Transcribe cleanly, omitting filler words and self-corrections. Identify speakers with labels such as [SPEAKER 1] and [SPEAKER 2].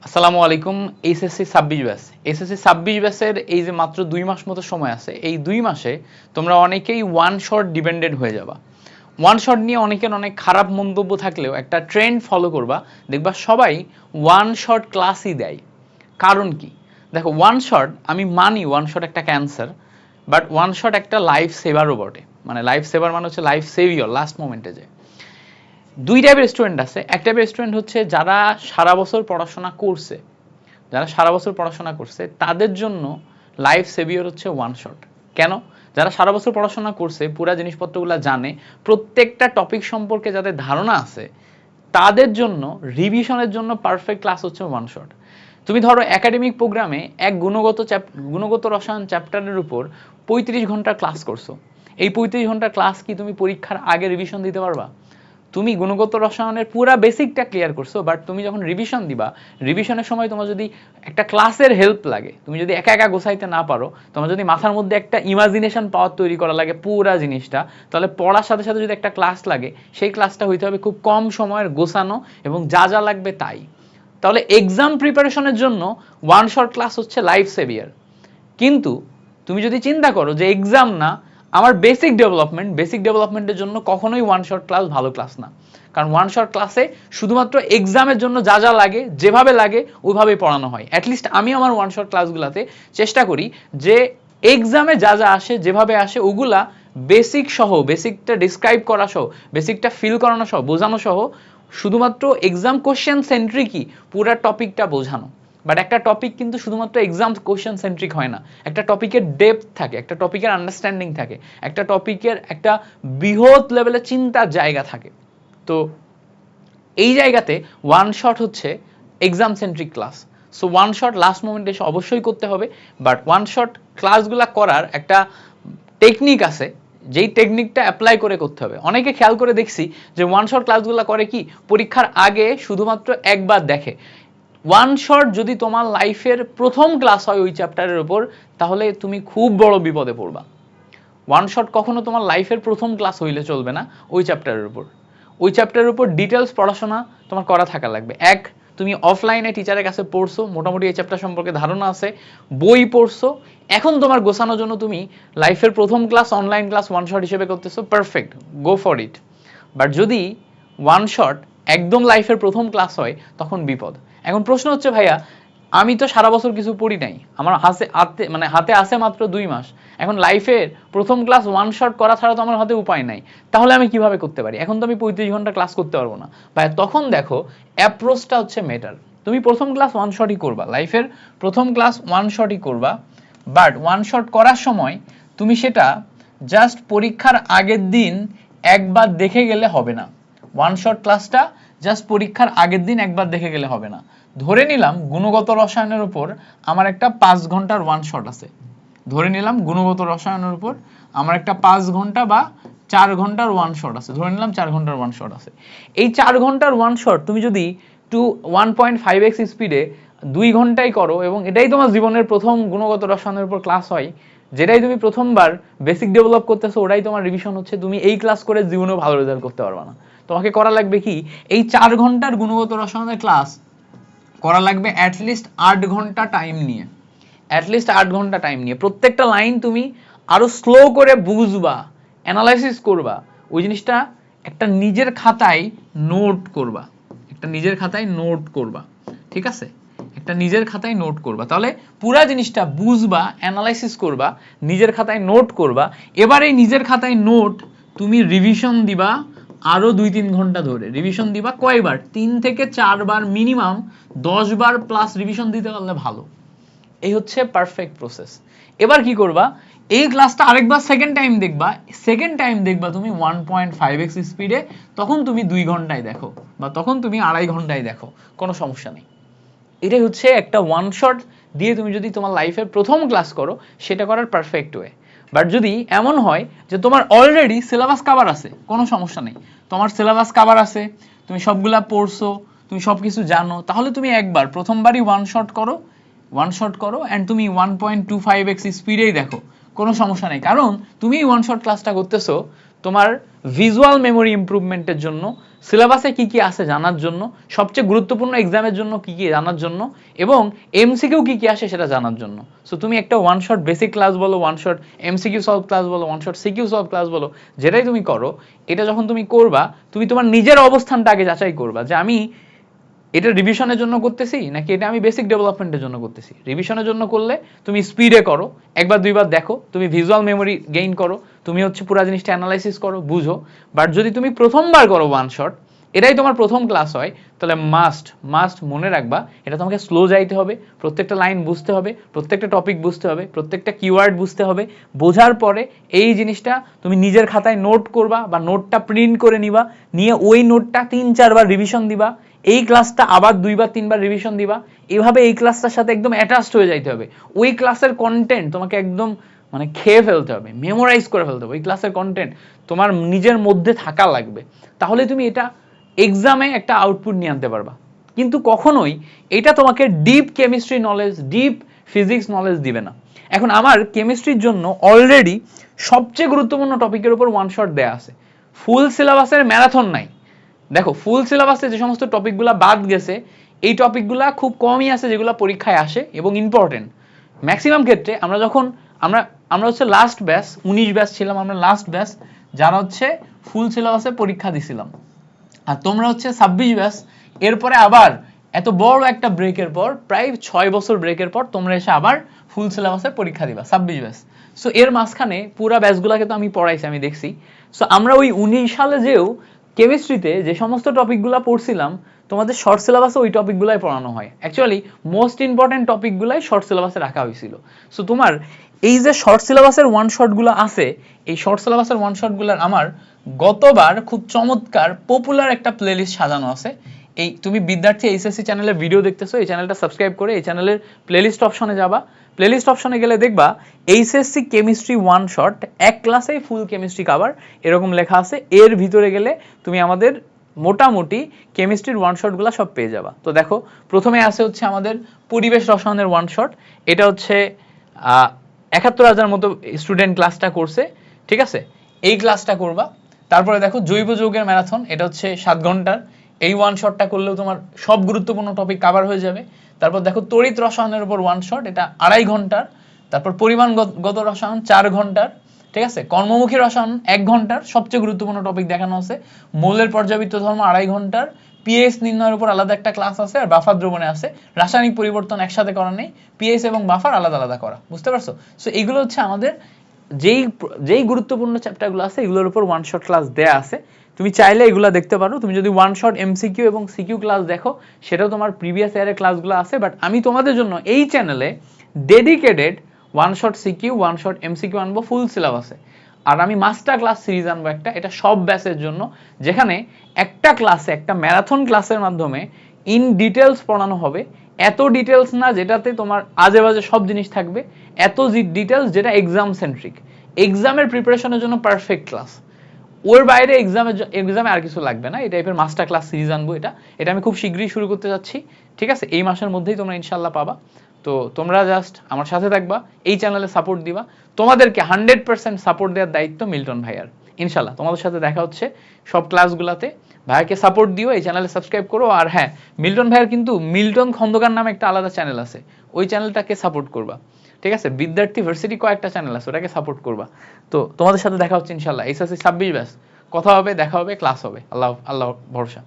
[SPEAKER 1] আসসালামু আলাইকুম। HSC 26 batch, HSC 26 ব্যাচের এই যে মাত্র 2 মাস মতো সময় আছে, এই 2 মাসে তোমরা অনেকেই ওয়ান শট ডিপেন্ডেন্ট হয়ে যাবা। ওয়ান শট নিয়ে অনেকের অনেক খারাপ মন্তব্য থাকলেও একটা ট্রেন্ড ফলো করবা, দেখবা সবাই ওয়ান শট ক্লাসই দেয়। কারণ কি? দেখো, ওয়ান শট আমি মানি ওয়ান শট একটা ক্যান্সার, বাট ওয়ান শট একটা লাইফ সেভারও বটে। মানে লাইফ সেভার মানে হচ্ছে লাইফ সেভিয়র লাস্ট মোমেন্টে যে। দুই টাইপের স্টুডেন্ট আছে। এক টাইপের স্টুডেন্ট হচ্ছে যারা সারা বছর পড়াশোনা করছে, যারা সারা বছর পড়াশোনা করছে তাদের জন্য লাইফ সেভিয়র হচ্ছে ওয়ান শট। কেন? যারা সারা বছর পড়াশোনা করছে, পুরা জিনিসপত্রগুলো জানে, প্রত্যেকটা টপিক সম্পর্কে যাদের ধারণা আছে, তাদের জন্য রিভিশনের জন্য পারফেক্ট ক্লাস হচ্ছে ওয়ান শট। তুমি ধরো একাডেমিক প্রোগ্রামে এক গুণগত রসায়ন চ্যাপ্টারের উপর 35 ঘন্টা ক্লাস করছো। এই 35 ঘন্টা ক্লাস কি তুমি পরীক্ষার আগে রিভিশন দিতে পারবা? তুমি গুণগত রসায়নের পুরা বেসিকটা ক্লিয়ার করছো, বাট তুমি যখন রিভিশন দিবা, রিভিশনের সময় তোমার যদি একটা ক্লাসের হেল্প লাগে, তুমি যদি একা একা গোছাইতে না পারো, তোমার যদি মাথার মধ্যে একটা ইমাজিনেশন পাওয়ার তৈরি করা লাগে পুরা জিনিসটা, তাহলে পড়ার সাথে সাথে যদি একটা ক্লাস লাগে, সেই ক্লাসটা হইতে হবে খুব কম সময়ের গোছানো এবং যা যা লাগবে তাই। তাহলে এক্সাম প্রিপারেশনের জন্য ওয়ান শট ক্লাস হচ্ছে লাইফ সেভিয়ার। কিন্তু তুমি যদি চিন্তা করো যে এক্সাম না, আমার বেসিক ডেভেলপমেন্টের জন্য কখনোই ওয়ান শট ক্লাস ভালো ক্লাস না। কারণ ওয়ান শট ক্লাসে শুধুমাত্র এক্সামের জন্য যা যা লাগে, যেভাবে লাগে ওইভাবেই পড়ানো হয়। অ্যাটলিস্ট আমি আমার ওয়ান শট ক্লাসগুলোতে চেষ্টা করি যে এক্সামে যা যা আসে, যেভাবে আসে, ওগুলা বেসিক সহ, বেসিকটা ডিসক্রাইব করা সহ, বেসিকটা ফিল করানো সহ, বোঝানো সহ, শুধুমাত্র এক্সাম কোশ্চেন সেন্ট্রিকই পুরা টপিকটা বোঝানো। বাট একটা টপিক কিন্তু শুধুমাত্র এক্সাম কোশ্চেন সেন্ট্রিক হয় না। একটা টপিকের ডেপথ থাকে, একটা টপিকের আন্ডারস্ট্যান্ডিং থাকে, একটা টপিকের একটা বৃহৎ লেভেলের চিন্তার জায়গা থাকে। তো এই জায়গাতে ওয়ান শট হচ্ছে exam centric class. So one shot last মোমেন্টে এসে অবশ্যই করতে হবে। বাট ওয়ান শট ক্লাসগুলো করার একটা টেকনিক আছে, যেই টেকনিকটা অ্যাপ্লাই করে করতে হবে। অনেকে খেয়াল করে দেখছি যে ওয়ান শট ক্লাসগুলো করে কি, পরীক্ষার আগে শুধুমাত্র একবার দেখে। ওয়ান শট যদি তোমার লাইফের প্রথম ক্লাস হয় ওই চ্যাপ্টারের উপর, তাহলে তুমি খুব বড় বিপদে পড়বা। ওয়ান শট কখনো তোমার লাইফের প্রথম ক্লাস হইলে চলবে না ওই চ্যাপ্টারের উপর। ওই চ্যাপ্টারের উপর ডিটেলস পড়াশোনা তোমার করা থাকা লাগবে। এক, তুমি অফলাইনে টিচারের কাছে পড়ছো, মোটামুটি এই চ্যাপ্টার সম্পর্কে ধারণা আছে, বই পড়ছো, এখন তোমার গোছানোর জন্য তুমি লাইফের প্রথম class online class one shot হিসেবে করতেছো, perfect, go for it. But যদি ওয়ান শট একদম লাইফের প্রথম ক্লাস হয়, তখন বিপদ। এখন প্রশ্ন হচ্ছে, ভাইয়া আমি তো সারা বছর কিছু পড়ি নাই, আমার হাতে আছে মাত্র 2 মাস, এখন লাইফের প্রথম ক্লাস ওয়ান শট করা ছাড়া তো আমার হাতে উপায় নাই, তাহলে আমি কিভাবে করতে পারি? এখন তো আমি 35 ঘন্টা ক্লাস করতে পারবো না। ভাইয়া তখন দেখো, অ্যাপ্রোচটা হচ্ছে মেটার। তুমি প্রথম ক্লাস ওয়ান শটই করবা, লাইফের প্রথম ক্লাস ওয়ান শটই করবা, বাট ওয়ান শট করার সময় তুমি সেটা জাস্ট পরীক্ষার আগের দিন একবার দেখে গেলে হবে না। ওয়ান শট ক্লাসটা জাস্ট পরীক্ষার আগের দিন একবার দেখে গেলে হবে না। ধরে নিলাম গুণগত রসায়নের উপর আমার একটা 5 ঘন্টার ওয়ান শট আছে, ধরে নিলাম গুণগত রসায়নের উপর আমার একটা 5 ঘন্টা বা 4 ঘন্টার ওয়ান শট আছে, ধরে নিলাম 4 ঘন্টার ওয়ান শট আছে। এই 4 ঘন্টার ওয়ান শট তুমি যদি 1.5x স্পিডে 2 ঘন্টায় করো, এবং এটাই তোমার জীবনের প্রথম গুণগত রসায়নের উপর ক্লাস হয়, যেটাই তুমি প্রথমবার বেসিক ডেভেলপ করতেছো, ওটাই তোমার রিভিশন হচ্ছে, তুমি এই ক্লাস করে জীবনেও ভালো রেজাল্ট করতে পারবে না। তোমাকে করা লাগবে কি, এই 4 ঘন্টার গুণগত রসায়নের ক্লাস করা লাগবে অ্যাটলিস্ট 8 ঘন্টা টাইম নিয়ে। অ্যাটলিস্ট 8 ঘন্টা টাইম নিয়ে প্রত্যেকটা লাইন তুমি আরো স্লো করে বুঝবা, অ্যানালাইসিস করবা, ওই জিনিসটা একটা নিজের খাতায় নোট করবা, একটা নিজের খাতায় নোট করবা, ঠিক আছে? একটা নিজের খাতায় নোট করবা, তাহলে পুরা জিনিসটা বুঝবা, অ্যানালাইসিস করবা, নিজের খাতায় নোট করবা। এবার এই নিজের খাতায় নোট তুমি রিভিশন দিবা আরো 2-3 ঘন্টা ধরে। রিভিশন দিবা কয়বার? 3 থেকে 4 বার, মিনিমাম 10 বার প্লাস রিভিশন দিতে পারলে ভালো। এই হচ্ছে পারফেক্ট প্রসেস। এবার কি করবা, এই ক্লাসটা আরেকবার সেকেন্ড টাইম দেখবা তুমি 1.5x স্পিডে, তখন তুমি 2 ঘন্টায় দেখো বা তখন তুমি 2.5 ঘন্টায় দেখো, কোনো সমস্যা নেই। এটাই হচ্ছে একটা ওয়ান শট দিয়ে তুমি যদি তোমার লাইফের প্রথম ক্লাস করো, সেটা করার পারফেক্ট ওয়ে। বাট যদি এমন হয় যে তোমার অলরেডি সিলেবাস কভার আছে, কোনো সমস্যা নেই, তোমার সিলেবাস কভার আছে, তুমি সবগুলা পড়ছো, তুমি সব কিছু জানো, তাহলে তুমি একবার প্রথমবারই ওয়ান শট করো অ্যান্ড তুমি 1.25x স্পিডেই দেখো, কোনো সমস্যা নেই। কারণ তুমি ওয়ান শট ক্লাসটা করতেছো, তোমার ভিজুয়াল মেমোরি ইমপ্রুভমেন্টের জন্য, সিলেবাসে কি কি আছে জানার জন্য, সবচেয়ে গুরুত্বপূর্ণ এক্সামের জন্য কি কি জানার জন্য, এবং এমসিকিউ কি কি আসে সেটা জানার জন্য। সো তুমি একটা ওয়ান শট বেসিক ক্লাস বলো, one shot MCQ solve class বলো, one shot CQ solve class বলো, যেটাই তুমি করো, এটা যখন তুমি করবা, তুমি তোমার নিজের অবস্থানটা আগে যাচাই করবা যে আমি এটা রিভিশনের জন্য করতেছি নাকি এটা আমি বেসিক ডেভেলপমেন্টের জন্য করতেছি। রিভিশনের জন্য করলে তুমি স্পিডে করো, একবার দুইবার দেখো, তুমি ভিজুয়াল মেমোরি গেইন করো, তুমি হচ্ছে পুরো জিনিসটা অ্যানালাইসিস করো, বুঝো। বাট যদি তুমি প্রথমবার করো ওয়ান শট, এটাই তোমার প্রথম ক্লাস হয়, তাহলে মাস্ট মনে রাখবা এটা তোমাকে স্লো যাইতে হবে, প্রত্যেকটা লাইন বুঝতে হবে, প্রত্যেকটা টপিক বুঝতে হবে, প্রত্যেকটা কিওয়ার্ড বুঝতে হবে। বোঝার পরে এই জিনিসটা তুমি নিজের খাতায় নোট করবা বা নোটটা প্রিন্ট করে নিবা, নিয়ে ওই নোটটা 3-4 বার রিভিশন দিবা, এই ক্লাসটা আবার 2-3 বার রিভিশন দিবা। এভাবে এই ক্লাসটার সাথে একদম অ্যাটাচড হয়ে যাইতে হবে। ওই ক্লাসের কন্টেন্ট তোমাকে একদম মানে খেয়ে ফেলতে হবে, মেমোরাইজ করে ফেলতে হবে। ওই ক্লাসের কন্টেন্ট তোমার নিজের মধ্যে থাকা লাগবে, তাহলে তুমি এটা এক্সামে একটা আউটপুট নিয়ে আনতে পারবা। কিন্তু কখনোই এটা তোমাকে deep chemistry knowledge, deep physics knowledge দিবে না। এখন আমার কেমিস্ট্রির জন্য অলরেডি সবচেয়ে গুরুত্বপূর্ণ টপিকের উপর ওয়ান শট দেয়া আছে। ফুল সিলেবাসের ম্যারাথন নাই। দেখো ফুল সিলেবাসে যে সমস্ত টপিকগুলো বাদ গেছে, এই টপিকগুলো খুব কমই আছে যেগুলো পরীক্ষায় আসে এবং ইম্পর্টেন্ট। ম্যাক্সিমাম ক্ষেত্রে আমরা যখন আমরা হচ্ছে লাস্ট ব্যাচ, 19 ব্যাচ ছিলাম আমরা, লাস্ট ব্যাচ যারা হচ্ছে ফুল সিলেবাসে পরীক্ষা দিছিলাম। আর তোমরা হচ্ছে 26 ব্যাচ, এরপরে আবার এত বড় একটা ব্রেকের পর, প্রায় 6 বছর ব্রেকের পর তোমরা এসে আবার ফুল সিলেবাসে পরীক্ষা দিবা, 26 ব্যাচ। সো এর মাঝখানে পুরা ব্যাচগুলোকে তো আমি পড়াইছি, আমি দেখছি। সো আমরা ওই 19 সালে যেও কেমিস্ট্রিতে যে সমস্ত টপিকগুলো পড়ছিলাম, তোমাদের শর্ট সিলেবাসে ওই টপিকগুলাই পড়ানো হয়। অ্যাকচুয়ালি মোস্ট ইম্পর্টেন্ট টপিকগুলাই শর্ট সিলেবাসে রাখা হয়েছিল। সো তোমার এই যে শর্ট সিলেবাসের ওয়ান শটগুলো আছে, এই শর্ট সিলেবাসের ওয়ান শটগুলোর আমার গতবার খুব চমৎকার পপুলার একটা প্লেলিস্ট সাজানো আছে। এই তুমি বিদ্যার্থী এইচএসসি চ্যানেলের ভিডিও দেখতেছো, এই চ্যানেলটা সাবস্ক্রাইব করে এই চ্যানেলের প্লেলিস্ট অপশনে যাবা। প্লেলিস্ট অপশনে গেলে দেখবা এইচএসসি কেমিস্ট্রি ওয়ান শট, এক ক্লাসেই ফুল কেমিস্ট্রি কভার এরকম লেখা আছে। এর ভিতরে গেলে তুমি আমাদের মোটামুটি কেমিস্ট্রির ওয়ান শটগুলো সব পেয়ে যাবা। তো দেখো প্রথমে আছে হচ্ছে আমাদের পরিবেশ রসায়নের ওয়ান শট, এটা হচ্ছে ৭১,০০০ মতো স্টুডেন্ট ক্লাসটা করছে, ঠিক আছে, এই ক্লাসটা করবা। তারপরে দেখো জৈব যৌগের ম্যারাথন, এটা হচ্ছে 7 ঘন্টার, এই ওয়ান শটটা করলেও তোমার সব গুরুত্বপূর্ণ টপিক কভার হয়ে যাবে। তারপর দেখো তড়িৎ রসায়নের উপর ওয়ান শট, এটা 2.5 ঘন্টার। তারপর পরিমাণগত রসায়ন 4 ঘন্টার, ঠিক আছে। কর্মমুখী রসায়ন 1 ঘন্টার, সবচেয়ে গুরুত্বপূর্ণ টপিক দেখানো আছে। মৌলের পর্যাবৃত্ত ধর্ম 2.5 ঘন্টার। পিএইচ নির্ণয়ের উপর আলাদা একটা ক্লাস আছে, আর বাফার দ্রবণে আছে। রাসায়নিক পরিবর্তন একসাথে করা নেই, পিএইচ এবং বাফার আলাদা আলাদা করা, বুঝতে পারছো? সো এগুলো হচ্ছে আমাদের যেই গুরুত্বপূর্ণ চ্যাপ্টারগুলো আছে এগুলোর উপর ওয়ান শট ক্লাস দেয়া আছে। তুমি চাইলে এগুলো দেখতে পারো। তুমি যদি ওয়ান শট এমসিকিউ এবং সিকিউ ক্লাস দেখো, সেটাও তোমার প্রিভিয়াস ইয়ারের ক্লাসগুলো আছে। বাট আমি তোমাদের জন্য এই চ্যানেলে dedicated one shot CQ, one shot MCQ আনবো ফুল সিলেবাসে। আর আমি মাস্টার ক্লাস সিরিজ আনবো একটা, এটা সব ব্যাচের জন্য, যেখানে একটা ক্লাসে, একটা ম্যারাথন ক্লাসের মাধ্যমে ইন ডিটেলস পড়ানো হবে। এত ডিটেলস না যেটাতে তোমার আজে বাজে সব জিনিস থাকবে, এত ডিটেলস যেটা এক্সাম সেন্ট্রিক, এক্সামের প্রিপারেশনের জন্য পারফেক্ট ক্লাস। ওর বাইরে এক্সামে আর কিছু লাগবে না। এই টাইপের মাস্টার ক্লাস সিরিজ আনবো। এটা আমি খুব শীঘ্রই শুরু করতে যাচ্ছি, ঠিক আছে। এই মাসের মধ্যেই তোমরা ইনশাল্লাহ পাবা। তো তোমরা জাস্ট আমার সাথে থাকবা, এই চ্যানেলে সাপোর্ট দিবা। তোমাদেরকে 100% সাপোর্ট দেওয়ার দায়িত্ব মিল্টন ভাইয়ার। ইনশাল্লাহ তোমাদের সাথে দেখা হচ্ছে সব ক্লাসগুলোতে। ভাইয়াকে সাপোর্ট দিও, এই চ্যানেলে সাবস্ক্রাইব করো। আর হ্যাঁ, মিল্টন ভাইয়ার কিন্তু মিল্টন খন্দকার নামে একটা আলাদা চ্যানেল আছে, ওই চ্যানেলটাকে সাপোর্ট করবা, ঠিক আছে। বিদ্যার্থী ভার্সিটি কয়েকটা চ্যানেল আছে, ওটাকে সাপোর্ট করবা। তো তোমাদের সাথে দেখা হচ্ছে ইনশাল্লাহ এইচএসসি 26 ব্যাচ। কথা হবে, দেখা হবে, ক্লাস হবে। আল্লাহ ভরসা।